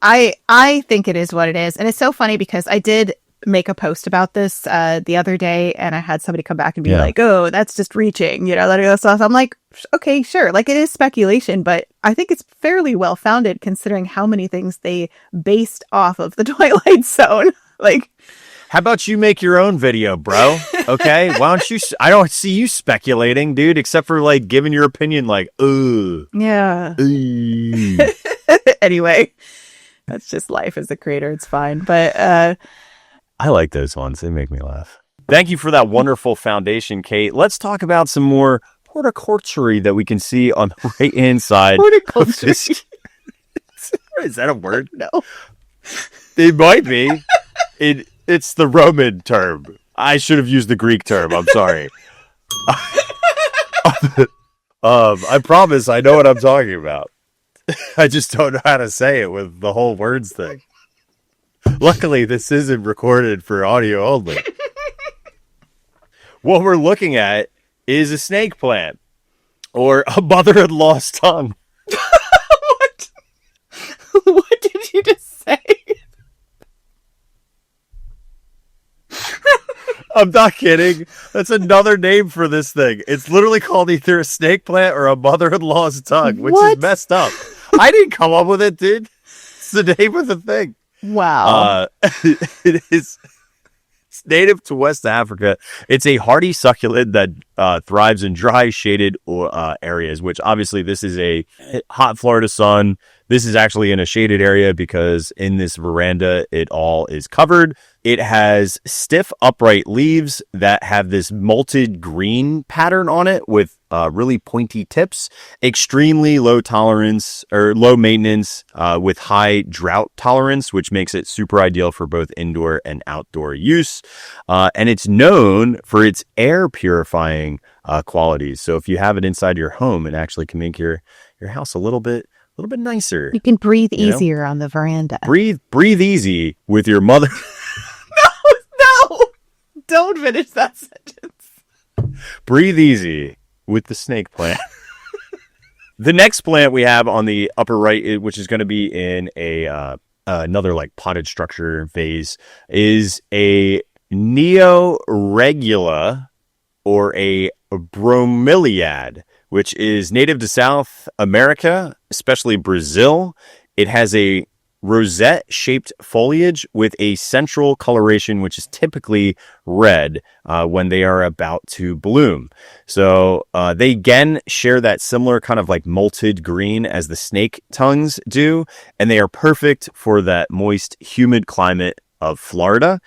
I think it is what it is. And it's so funny because I did make a post about this the other day and I had somebody come back and be like, oh, that's just reaching, that kind of stuff. I'm like, okay, sure. Like it is speculation, but I think it's fairly well founded considering how many things they based off of the Twilight Zone. Like, how about you make your own video, bro? Okay, why don't you? I don't see you speculating, dude, except for like giving your opinion, like, ugh. Yeah. Anyway, that's just life as a creator. It's fine. But I like those ones. They make me laugh. Thank you for that wonderful foundation, Kate. Let's talk about some more horticulture that we can see on the right hand side. Horticulture. Is that a word? No. It might be. It's the Roman term. I should have used the Greek term. I'm sorry. I promise I know what I'm talking about. I just don't know how to say it with the whole words thing. Luckily, this isn't recorded for audio only. What we're looking at is a snake plant or a mother-in-law's tongue. What? What did you just say? I'm not kidding. That's another name for this thing. It's literally called either a snake plant or a mother-in-law's tongue, which What? is messed up. I didn't come up with it, dude. It's the name of the thing. Wow. It is. It's native to West Africa. It's a hardy succulent that thrives in dry, shaded areas, which obviously this is a hot Florida sun. This is actually in a shaded area because in this veranda, it all is covered. It has stiff, upright leaves that have this molted green pattern on it with really pointy tips, extremely low tolerance or low maintenance with high drought tolerance, which makes it super ideal for both indoor and outdoor use. And it's known for its air purifying qualities. So if you have it inside your home, it actually can make your house a little bit nicer. You can breathe easier on the veranda. Breathe easy with your mother. No, don't finish that sentence. Breathe easy with the snake plant. The next plant we have on the upper right, which is going to be in another like potted structure vase, is a Neoregula or a bromeliad, which is native to South America, especially Brazil. It has a rosette-shaped foliage with a central coloration, which is typically red when they are about to bloom. So they again share that similar kind of like molted green as the snake tongues do, and they are perfect for that moist, humid climate of Florida.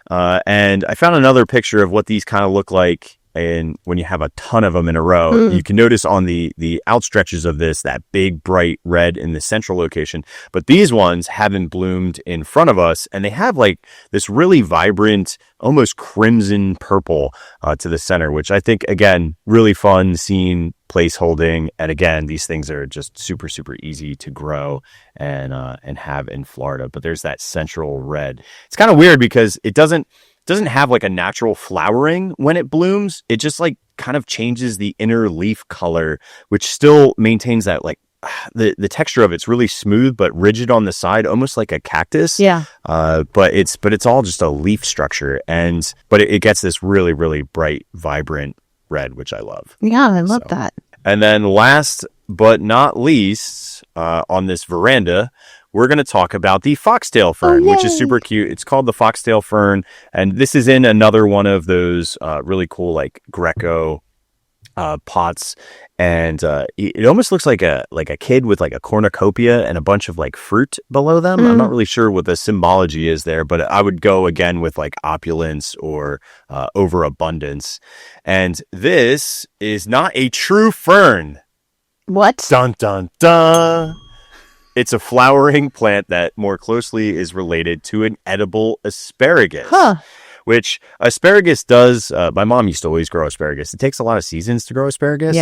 And I found another picture of what these kind of look like. And when you have a ton of them in a row, you can notice on the outstretches of this, that big bright red in the central location. But these ones haven't bloomed in front of us, and they have like this really vibrant, almost crimson purple to the center, which I think, again, really fun scene place holding. And again, these things are just super, super easy to grow and have in Florida. But there's that central red. It's kind of weird because it doesn't have like a natural flowering when it blooms. It just like kind of changes the inner leaf color, which still maintains that like the texture of it's really smooth but rigid on the side, almost like a cactus. Yeah. But it's all just a leaf structure, but it gets this really, really bright, vibrant red, which I love. Yeah, I love that. And then last but not least, on this veranda, we're going to talk about the foxtail fern, which is super cute. It's called the foxtail fern, and this is in another one of those really cool like Greco pots. And it almost looks like a kid with like a cornucopia and a bunch of like fruit below them. I'm not really sure what the symbology is there, but I would go again with like opulence or overabundance. And this is not a true fern. What? Dun, dun, dun. It's a flowering plant that more closely is related to an edible asparagus. Which asparagus does. My mom used to always grow asparagus. It takes a lot of seasons to grow asparagus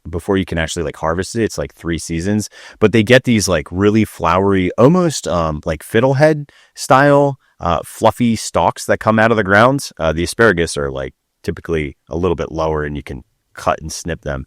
before you can actually like harvest it. It's like 3 seasons. But they get these like really flowery, almost like fiddlehead style fluffy stalks that come out of the ground. The asparagus are like typically a little bit lower and you can cut and snip them.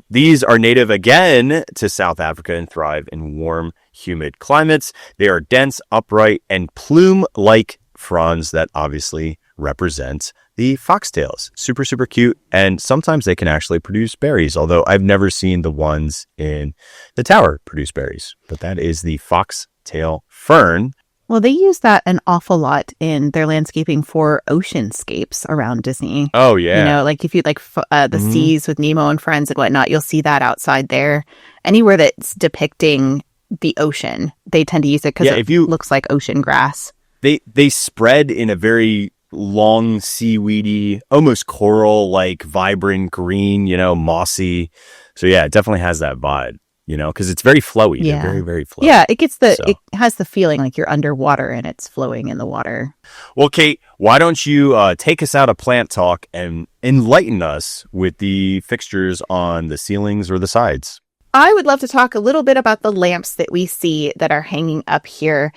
These are native again to South Africa and thrive in warm, humid climates. They are dense, upright, and plume-like fronds that obviously represent the foxtails. Super, super cute. And sometimes they can actually produce berries, although I've never seen the ones in the tower produce berries. But that is the foxtail fern. Well, they use that an awful lot in their landscaping for oceanscapes around Disney. Oh, yeah. You know, like if you like the seas with Nemo and friends and whatnot, you'll see that outside there. Anywhere that's depicting the ocean, they tend to use it because it looks like ocean grass. They spread in a very long, seaweedy, almost coral-like, vibrant green, mossy. So yeah, it definitely has that vibe, because it's very flowy. Yeah. They're very, very flowy. Yeah, it has the feeling like you're underwater and it's flowing in the water. Well, Kate, why don't you take us out of plant talk and enlighten us with the fixtures on the ceilings or the sides? I would love to talk a little bit about the lamps that we see that are hanging up here.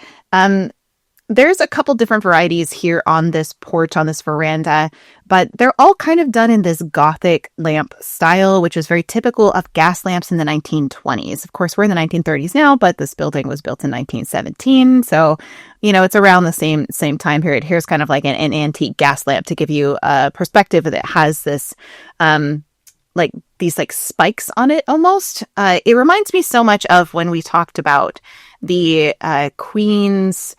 there's a couple different varieties here on this porch, on this veranda, but they're all kind of done in this Gothic lamp style, which is very typical of gas lamps in the 1920s. Of course, we're in the 1930s now, but this building was built in 1917. So, it's around the same time period. Here's kind of like an antique gas lamp to give you a perspective that has this, like these like spikes on it almost. It reminds me so much of when we talked about the Queen's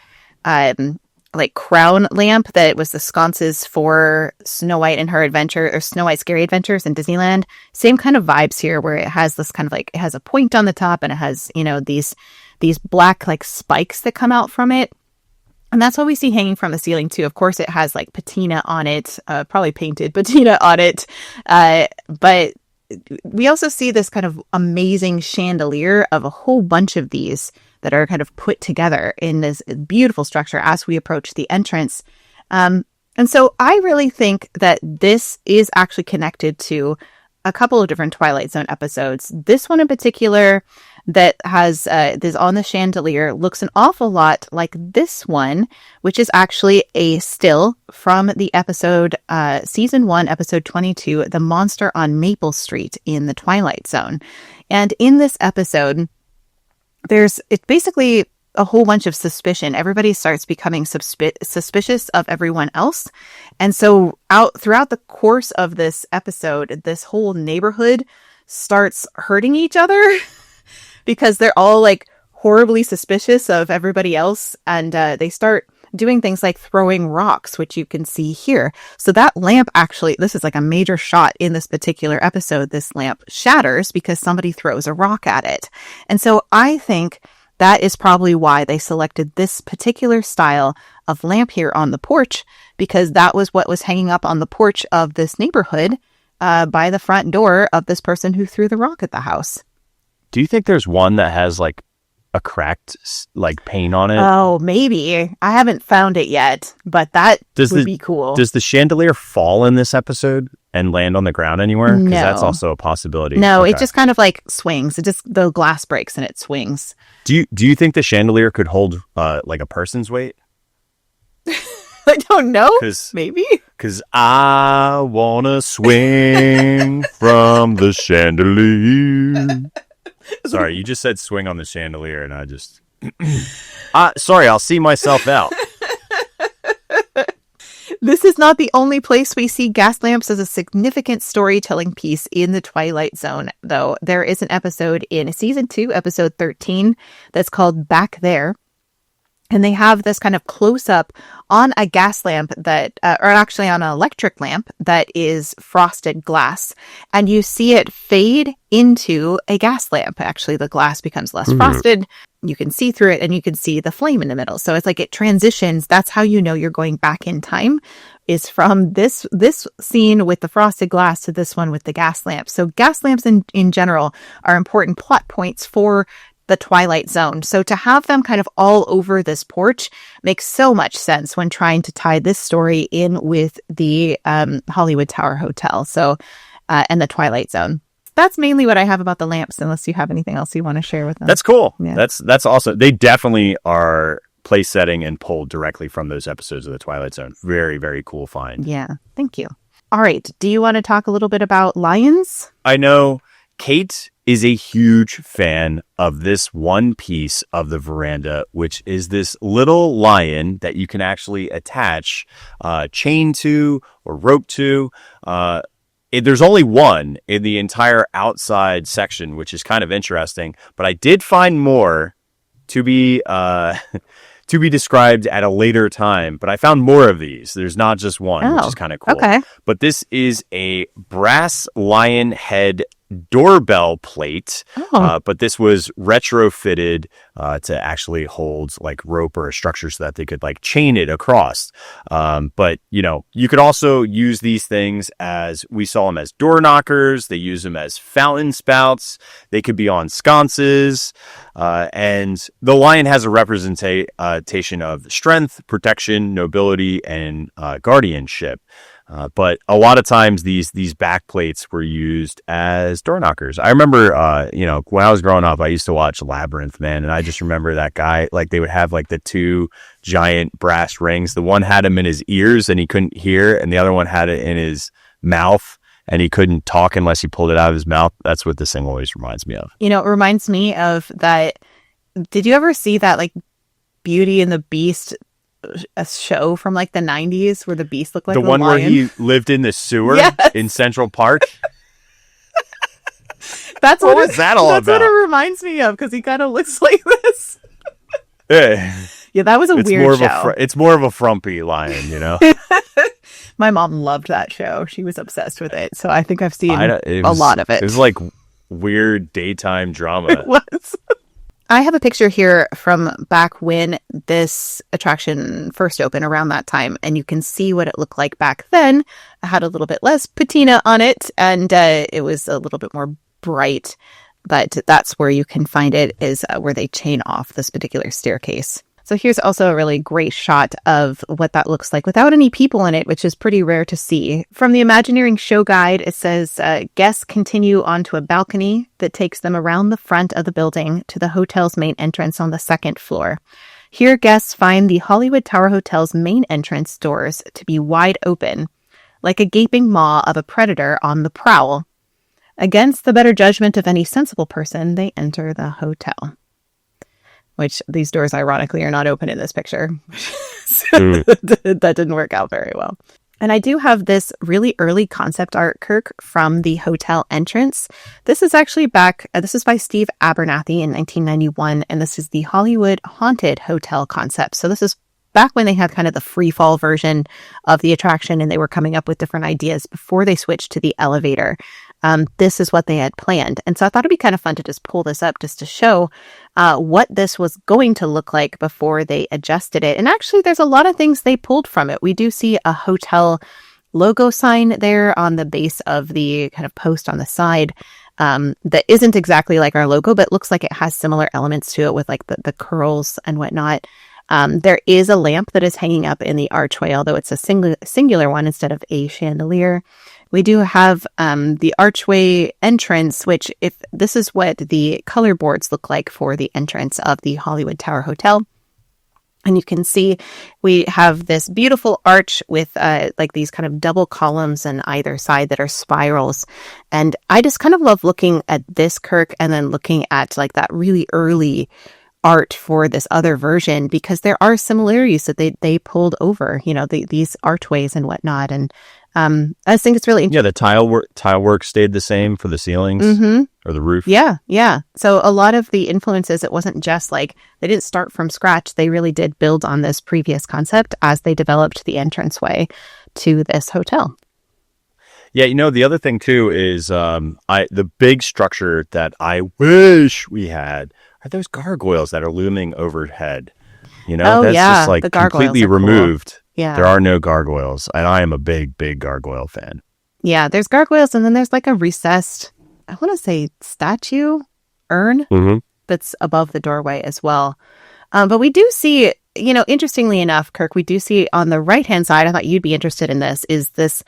like crown lamp that was the sconces for Snow White and her adventure, or Snow White's Scary Adventures in Disneyland. Same kind of vibes here, where it has this kind of like, it has a point on the top and it has, these black like spikes that come out from it. And that's what we see hanging from the ceiling too. Of course, it has like patina on it, probably painted patina on it. But we also see this kind of amazing chandelier of a whole bunch of these that are kind of put together in this beautiful structure as we approach the entrance. And so I really think that this is actually connected to a couple of different Twilight Zone episodes. This one in particular that has this on the chandelier looks an awful lot like this one, which is actually a still from the episode, season 1, episode 22, The Monster on Maple Street in the Twilight Zone. And in this episode, it's basically a whole bunch of suspicion. Everybody starts becoming suspicious of everyone else. And so throughout the course of this episode, this whole neighborhood starts hurting each other because they're all like horribly suspicious of everybody else. And they start doing things like throwing rocks, which you can see here. So that lamp actually, this is like a major shot in this particular episode. This lamp shatters because somebody throws a rock at it. And so I think that is probably why they selected this particular style of lamp here on the porch, because that was what was hanging up on the porch of this neighborhood by the front door of this person who threw the rock at the house. Do you think there's one that has like a cracked like pane on it? Oh, maybe. I haven't found it yet, but that would be cool. Does the chandelier fall in this episode and land on the ground anywhere? Because No. that's also a possibility. No, Okay. it just kind of like swings. The glass breaks and it swings. Do you think the chandelier could hold like a person's weight? I don't know. 'Cause- Maybe. Because I wanna swing from the chandelier. Sorry, you just said swing on the chandelier, and I just... sorry, I'll see myself out. This is not the only place we see gas lamps as a significant storytelling piece in the Twilight Zone, though. There is an episode in season 2, episode 13, that's called Back There. And they have this kind of close-up on a gas lamp that, or actually on an electric lamp that is frosted glass. And you see it fade into a gas lamp. Actually, the glass becomes less frosted. You can see through it and you can see the flame in the middle. So it's like it transitions. That's how you know you're going back in time, is from this scene with the frosted glass to this one with the gas lamp. So gas lamps in general are important plot points for the Twilight Zone. So to have them kind of all over this porch makes so much sense when trying to tie this story in with the Hollywood Tower Hotel. So, and the Twilight Zone. That's mainly what I have about the lamps, unless you have anything else you want to share with them. That's cool. Yeah. That's awesome. They definitely are place setting and pulled directly from those episodes of the Twilight Zone. Very, very cool find. Yeah. Thank you. All right. Do you want to talk a little bit about lions? I know Kate is a huge fan of this one piece of the veranda, which is this little lion that you can actually attach chain to or rope to. There's only one in the entire outside section, which is kind of interesting. But I did find more to be to be described at a later time. But I found more of these. There's not just one, which is kind of cool. Okay. But this is a brass lion head doorbell plate, but this was retrofitted to actually hold like rope or a structure so that they could like chain it across. But you could also use these things as, we saw them as door knockers. They use them as fountain spouts. They could be on sconces. And the lion has a representation of strength, protection, nobility, and guardianship. But a lot of times these back plates were used as door knockers. I remember, when I was growing up, I used to watch Labyrinth, man. And I just remember that guy, like they would have like the two giant brass rings. The one had him in his ears and he couldn't hear. And the other one had it in his mouth and he couldn't talk unless he pulled it out of his mouth. That's what this thing always reminds me of. It reminds me of that. Did you ever see that like Beauty and the Beast, a show from like the 90s where the beast looked like the one lion? where he lived in the sewer in Central Park? That's what was that all that's about? That's what it reminds me of, because he kind of looks like this. Yeah, that was a weird show. It's more of a frumpy lion, My mom loved that show. She was obsessed with it. So I think I've seen a lot of it. It was like weird daytime drama. It was. I have a picture here from back when this attraction first opened, around that time, and you can see what it looked like back then. I had a little bit less patina on it, and it was a little bit more bright, but that's where you can find it, is where they chain off this particular staircase. So here's also a really great shot of what that looks like without any people in it, which is pretty rare to see. From the Imagineering show guide, it says, guests continue onto a balcony that takes them around the front of the building to the hotel's main entrance on the second floor. Here, guests find the Hollywood Tower Hotel's main entrance doors to be wide open, like a gaping maw of a predator on the prowl. Against the better judgment of any sensible person, they enter the hotel. Which these doors, ironically, are not open in this picture. That didn't work out very well. And I do have this really early concept art, Kirk, from the hotel entrance. This is actually this is by Steve Abernathy in 1991, and this is the Hollywood Haunted Hotel concept. So this is back when they had kind of the free fall version of the attraction, and they were coming up with different ideas before they switched to the elevator. This is what they had planned. And so I thought it'd be kind of fun to just pull this up just to show what this was going to look like before they adjusted it. And actually, there's a lot of things they pulled from it. We do see a hotel logo sign there on the base of the kind of post on the side that isn't exactly like our logo, but looks like it has similar elements to it with like the curls and whatnot. There is a lamp that is hanging up in the archway, although it's a singular one instead of a chandelier. We do have the archway entrance, which if this is what the color boards look like for the entrance of the Hollywood Tower Hotel. And you can see we have this beautiful arch with like these kind of double columns on either side that are spirals. And I just kind of love looking at this, Kirk, and then looking at like that really early art for this other version, because there are similarities that they pulled over, these archways and whatnot. And I just think it's really interesting. Yeah, the tile work stayed the same for the ceilings or the roof. Yeah. So a lot of the influences, it wasn't just like they didn't start from scratch. They really did build on this previous concept as they developed the entranceway to this hotel. Yeah, the other thing too is the big structure that I wish we had are those gargoyles that are looming overhead. That's just like completely removed. Cool. Yeah. There are no gargoyles, and I am a big, big gargoyle fan. Yeah, there's gargoyles, and then there's like a recessed, I want to say statue, urn, that's above the doorway as well. But we do see, interestingly enough, Kirk, we do see on the right-hand side, I thought you'd be interested in this, is this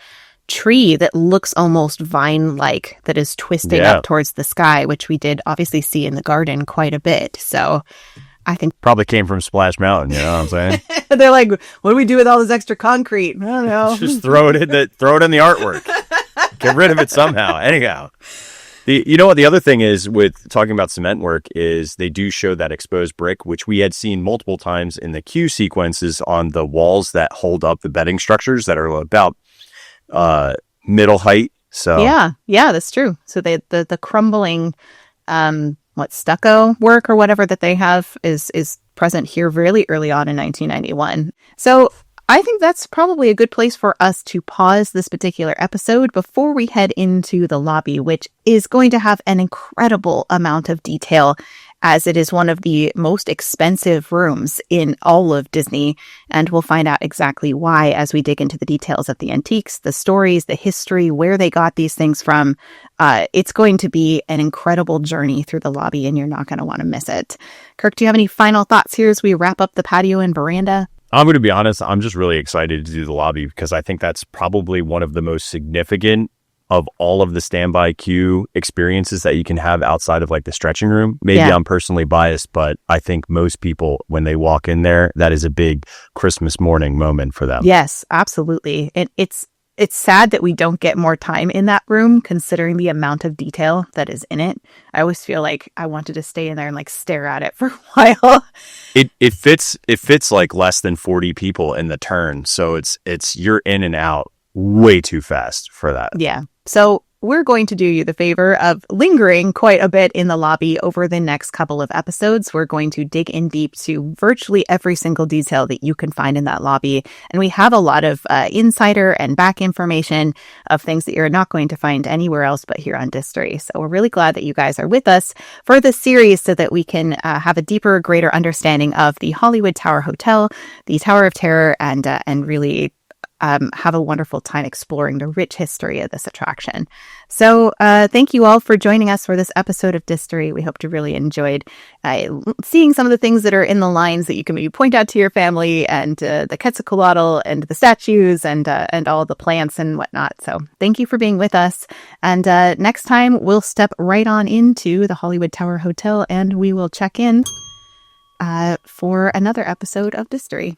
tree that looks almost vine-like that is twisting up towards the sky, which we did obviously see in the garden quite a bit. So I think probably came from Splash Mountain, you know what I'm saying? They're like, what do we do with all this extra concrete? I don't know. Just throw it in the artwork. Get rid of it somehow. Anyhow. The other thing is with talking about cement work is they do show that exposed brick, which we had seen multiple times in the queue sequences on the walls that hold up the bedding structures that are about middle height. So yeah, that's true. So the crumbling stucco work or whatever that they have is present here really early on in 1991. So I think that's probably a good place for us to pause this particular episode before we head into the lobby, which is going to have an incredible amount of detail, as it is one of the most expensive rooms in all of Disney. And we'll find out exactly why as we dig into the details of the antiques, the stories, the history, where they got these things from. It's going to be an incredible journey through the lobby, and you're not going to want to miss it. Kirk, do you have any final thoughts here as we wrap up the patio and veranda? I'm going to be honest. I'm just really excited to do the lobby because I think that's probably one of the most significant of all of the standby queue experiences that you can have outside of like the stretching room. Maybe I'm personally biased, but I think most people, when they walk in there, that is a big Christmas morning moment for them. Yes, absolutely. It's sad that we don't get more time in that room, considering the amount of detail that is in it. I always feel like I wanted to stay in there and like stare at it for a while. It fits like less than 40 people in the turn, so it's you're in and out way too fast for that. Yeah. So we're going to do you the favor of lingering quite a bit in the lobby over the next couple of episodes. We're going to dig in deep to virtually every single detail that you can find in that lobby. And we have a lot of insider and back information of things that you're not going to find anywhere else but here on Distory. So we're really glad that you guys are with us for this series so that we can have a deeper, greater understanding of the Hollywood Tower Hotel, the Tower of Terror, and really have a wonderful time exploring the rich history of this attraction. So thank you all for joining us for this episode of Distory. We hope you really enjoyed seeing some of the things that are in the lines that you can maybe point out to your family, and the Quetzalcoatl and the statues and all the plants and whatnot. So thank you for being with us. And next time we'll step right on into the Hollywood Tower Hotel and we will check in for another episode of Distory.